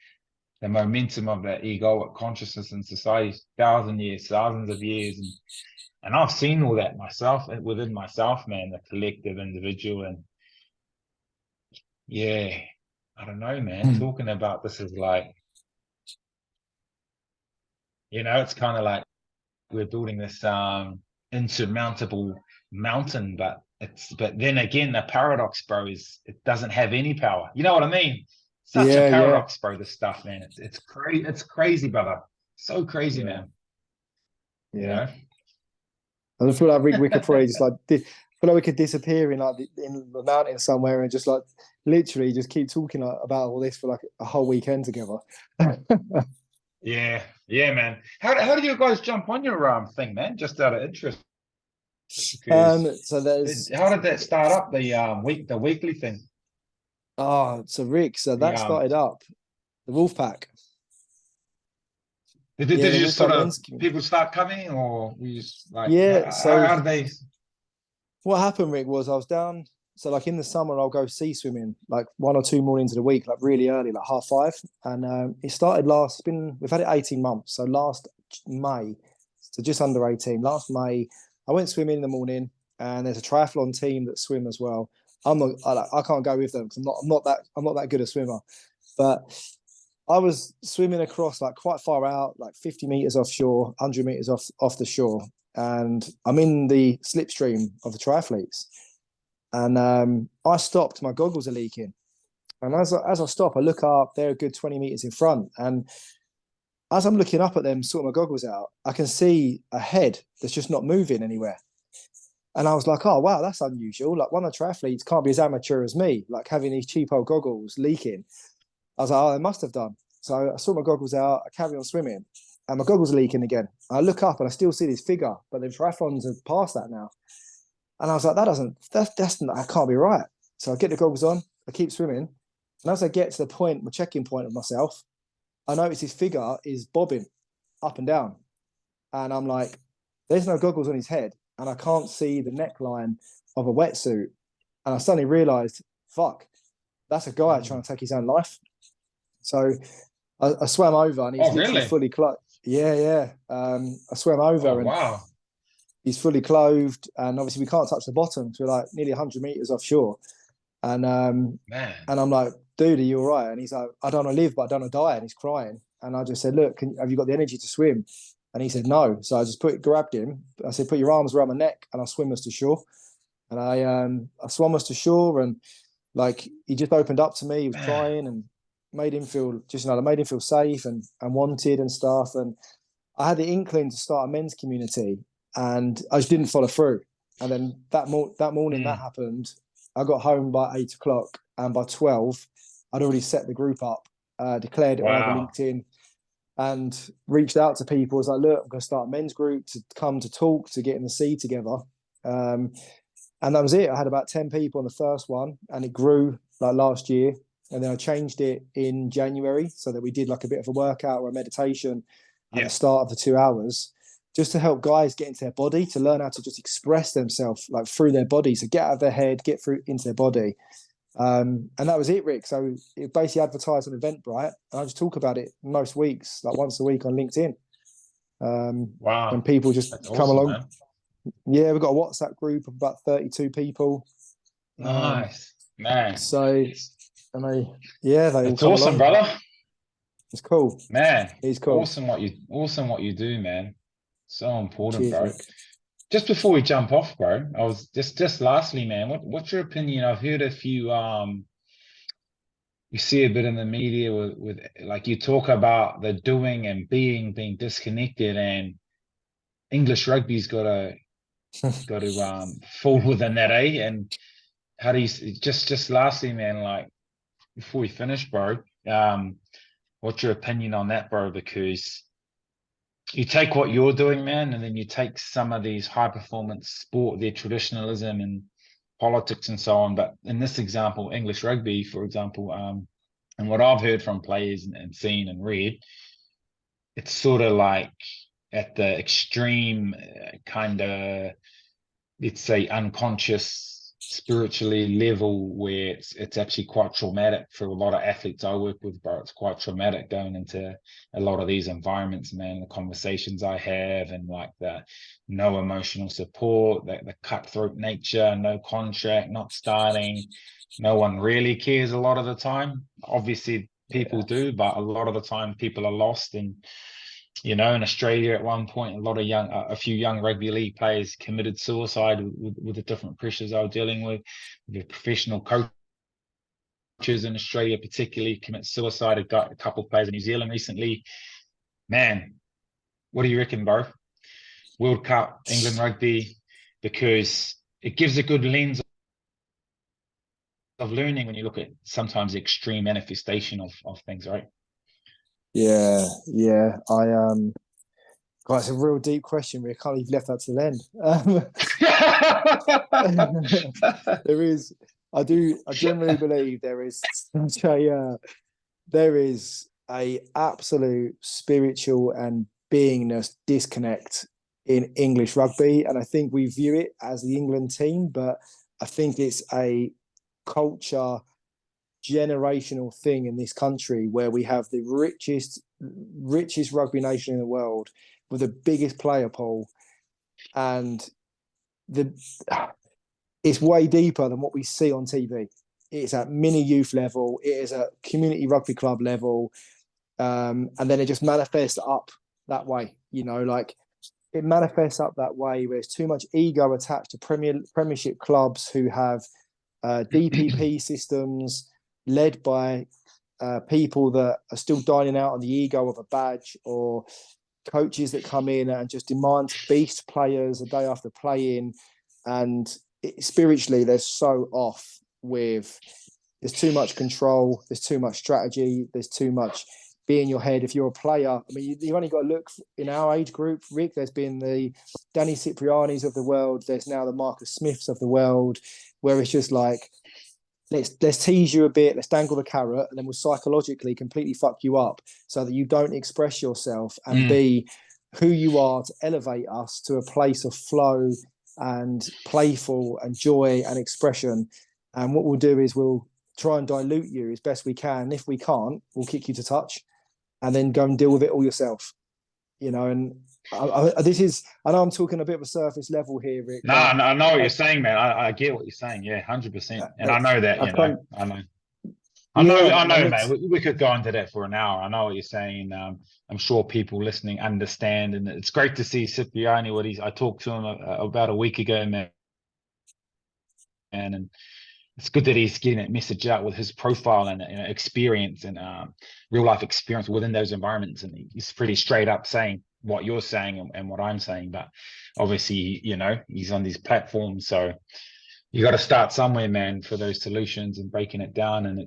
the momentum of that egoic consciousness in society, thousands of years, and I've seen all that myself within myself, man, the collective individual, and yeah, I don't know, man. Talking about this is like, it's kind of like we're building this insurmountable mountain, but then again, the paradox, bro, is it doesn't have any power. You know what I mean? Such a Yeah, yeah, paradox, bro. This stuff, man. It's crazy. It's crazy, brother. So crazy, yeah, man. You yeah. know? I feel like we could probably just like feel like we could disappear in like in the mountain somewhere and just like literally just keep talking like, about all this for like a whole weekend together. Yeah, yeah, man. How did you guys jump on your thing, man? Just out of interest, because So there's how did that start up the weekly thing? so Rick, so The that started up the Wolfpack. did Yeah, the you just sort Wolfpack of men's community. people start coming, or we just like Yeah, so how did they? what happened, Rick, was I was down. So like in the summer, I'll go sea swimming like 1 or 2 mornings of the week, like really early, like 5:30. And it started we've had it 18 months. So last May, so just under 18, last May, I went swimming in the morning, and there's a triathlon team that swim as well. I can't go with them because I'm not that good a swimmer. But I was swimming across like quite far out, like 50 meters offshore, 100 meters off the shore, and I'm in the slipstream of the triathletes. And I stopped. My goggles are leaking, and as I stop, I look up. They're a good 20 meters in front, and as I'm looking up at them, sorting my goggles out, I can see a head that's just not moving anywhere. And I was like, oh wow, that's unusual. Like one of the triathletes can't be as amateur as me, like having these cheap old goggles leaking. I was like, oh, they must have done. So I sort my goggles out, I carry on swimming, and my goggles are leaking again. I look up and I still see this figure, but the triathlons have passed that now. And I was like, that can't be right. So I get the goggles on, I keep swimming. And as I get to the point, my checking point of myself, I notice this figure is bobbing up and down. And I'm like, there's no goggles on his head. And I can't see the neckline of a wetsuit. And I suddenly realized, fuck, that's a guy trying to take his own life. So I swam over, and he's Oh, literally really? fully clothed. Yeah, yeah. I swam Oh, over, and wow, he's fully clothed. And obviously, we can't touch the bottom. So we're like nearly 100 meters offshore. And man. and I'm like, dude, are you all right? And he's like, I don't want to live, but I don't want to die. And he's crying. And I just said, look, have you got the energy to swim? And he said, no. So I just grabbed him. I said, put your arms around my neck, and I'll swim us to shore. And I swam us to shore, and like he just opened up to me. He was Man. crying, and made him feel made him feel safe and wanted and stuff. And I had the inkling to start a men's community, and I just didn't follow through. And then that morning that happened. I got home by 8 o'clock, and by 12, I'd already set the group up, declared it all over Wow. LinkedIn, and reached out to people. I was like, look, I'm going to start a men's group to come to talk, to get in the sea together. And that was it. I had about 10 people on the first one, and it grew like last year. And then I changed it in January so that we did like a bit of a workout or a meditation at the Yeah. start of the 2 hours, just to help guys get into their body, to learn how to just express themselves like through their body. So get out of their head, get through into their body. And that was it, Rick. So it basically advertised on Eventbrite. And I just talk about it most weeks, like once a week on LinkedIn. And Wow. people just That's come awesome, along. man. Yeah, we've got a WhatsApp group of about 32 people. Nice, man. So, and they all That's come awesome, along. brother. It's cool. Man, It's cool. awesome what you do, man. So important, Cheers, bro. Rick. Just before we jump off, bro, I was just lastly, man, what's your opinion? I've heard a few you see a bit in the media with like you talk about the doing and being disconnected, and English rugby's got to fall within that, eh? And how do you just lastly, man, like before we finish, bro, what's your opinion on that, bro? Because you take what you're doing, man, and then you take some of these high performance sport, their traditionalism and politics and so on. But in this example, English rugby, for example, and what I've heard from players and seen and read, it's sort of like at the extreme kind of, let's say, unconscious spiritually level where it's actually quite traumatic for a lot of athletes I work with, bro. It's quite traumatic going into a lot of these environments, man. The conversations I have and like the no emotional support, the cutthroat nature, no contract, not starting. No one really cares a lot of the time. Obviously, people Yeah. do, but a lot of the time people are lost. And in Australia at one point, a few young rugby league players committed suicide with the different pressures they were dealing with. The professional coaches in Australia, particularly, commit suicide. A couple of players in New Zealand recently. Man, what do you reckon, bro? World Cup, England rugby, because it gives a good lens of learning when you look at sometimes the extreme manifestation of things, right? Yeah, yeah. God, it's a real deep question. We can't leave left that to the end. There is, I generally believe there is such there is a absolute spiritual and beingness disconnect in English rugby, and I think we view it as the England team, but I think it's a culture generational thing in this country where we have the richest rugby nation in the world with the biggest player pool, and the it's way deeper than what we see on TV. It's at mini youth level, it is at community rugby club level, and then it just manifests up that way. Like it manifests up that way where there's too much ego attached to Premiership clubs who have DPP systems led by people that are still dining out on the ego of a badge, or coaches that come in and just demand beast players a day after playing. And spiritually, they're so off with, there's too much control, there's too much strategy, there's too much be in your head. If you're a player, I mean, you've only got to look in our age group, Rick. There's been the Danny Cipriani's of the world. There's now the Marcus Smiths of the world, where it's just like, let's tease you a bit, let's dangle the carrot, and then we'll psychologically completely fuck you up so that you don't express yourself and be who you are, to elevate us to a place of flow and playful and joy and expression. And what we'll do is we'll try and dilute you as best we can. If we can't, we'll kick you to touch and then go and deal with it all yourself. And I know I'm talking a bit of a surface level here, Rick. No, I know what you're saying, man. I get what you're saying. Yeah, 100%. And I know that, I know. I know, man. We could go into that for an hour. I know what you're saying. I'm sure people listening understand, and it's great to see Cipriani. I talked to him about a week ago, man, and it's good that he's getting that message out with his profile and experience and real life experience within those environments. And he's pretty straight up saying what you're saying and what I'm saying. But obviously, he's on these platforms, so you got to start somewhere, man, for those solutions and breaking it down. And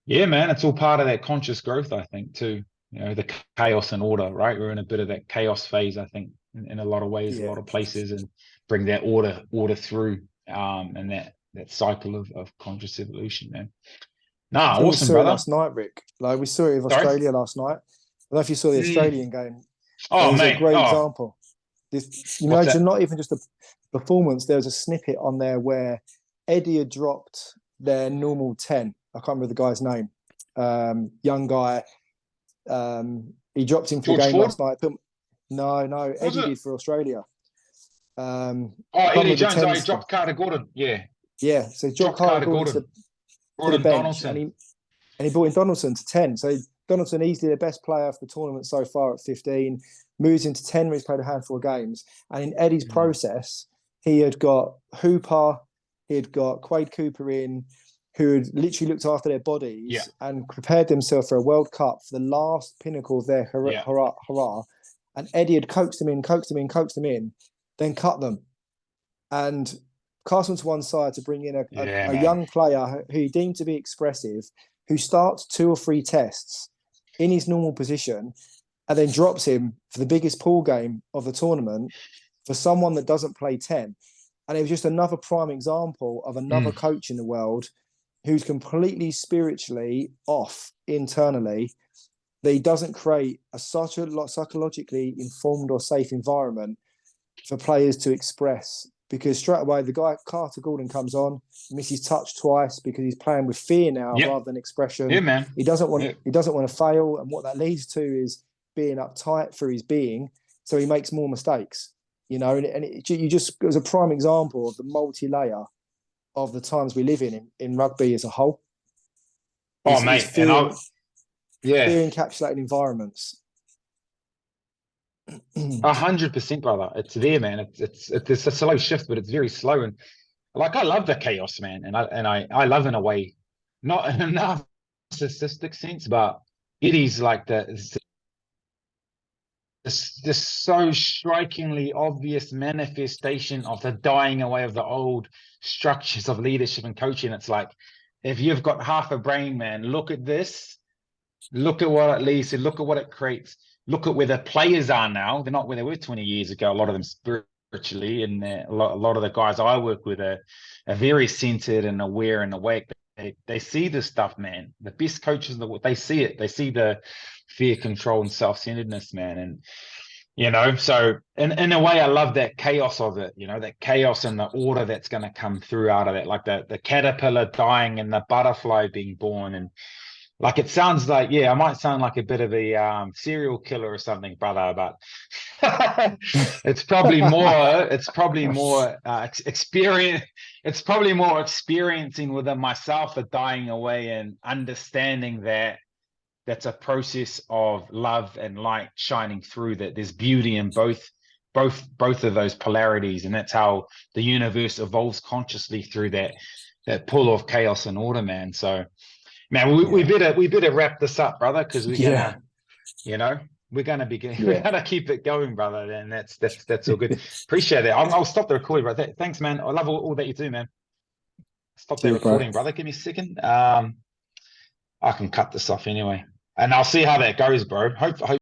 man, it's all part of that conscious growth, I think, too. The chaos and order, right? We're in a bit of that chaos phase, I think, in a lot of ways, a lot of places, and bring that order through, and that cycle of conscious evolution, man. Nah, we awesome, saw brother. it last night, Rick. Like we saw it with Sorry? Australia last night. I don't know if you saw the Australian game. Oh, it was mate. a great example. Not even just a performance. There was a snippet on there where Eddie had dropped their normal 10. I can't remember the guy's name. Young guy. He dropped him for the game last night. No, Eddie did for Australia. Eddie Jones. He dropped Carter Gordon. Yeah. Yeah, so he dropped Carter Gordon to the bench, and he brought in Donaldson to 10. So Donaldson, easily the best player for the tournament so far at 15, moves into 10 when he's played a handful of games. And in Eddie's process, he had got Hooper, he had got Quade Cooper in, who had literally looked after their bodies and prepared themselves for a World Cup for the last pinnacle of their hurrah. And Eddie had coaxed them in, then cut them. And cast them to one side to bring in a young player who he deemed to be expressive, who starts 2 or 3 tests in his normal position and then drops him for the biggest pool game of the tournament for someone that doesn't play 10. And it was just another prime example of another coach in the world who's completely spiritually off internally, that he doesn't create such a psychologically informed or safe environment for players to express because straight away the guy Carter Gordon comes on, misses touch twice because he's playing with fear now rather than expression. Yeah, man. He doesn't want to fail, and what that leads to is being uptight for his being, so he makes more mistakes. You know, and it was a prime example of the multi-layer of the times we live in rugby as a whole. Mate, fear encapsulated environments. 100%, brother. It's there, man. It's a slow shift, but it's very slow. And like, I love the chaos, man. And I love, in a way, not in a narcissistic sense, but it is like this so strikingly obvious manifestation of the dying away of the old structures of leadership and coaching. It's like, if you've got half a brain, man, look at this, look at what it leads to, look at what it creates, look at where the players are now. They're not where they were 20 years ago, a lot of them spiritually, and a lot of the guys I work with are very centered and aware and awake. They see this stuff, man. The best coaches in the world, they see it. They see the fear, control, and self-centeredness, man. And, you know, so in a way, I love that chaos of it, you know, that chaos and the order that's going to come through out of it, like the caterpillar dying and the butterfly being born. And like, it sounds like, I might sound like a bit of a serial killer or something, brother, but it's probably more experience. It's probably more experiencing within myself the dying away and understanding that that's a process of love and light shining through, that there's beauty in both of those polarities. And that's how the universe evolves consciously, through that pull of chaos and order, man. So, man, we better wrap this up, brother, because we're gonna, you know, we're gonna keep it going, brother. And that's all good. Appreciate it. I'll stop the recording, brother. Thanks, man. I love all that you do, man. Stop the recording, brother. Give me a second. I can cut this off anyway, and I'll see how that goes, bro. Hope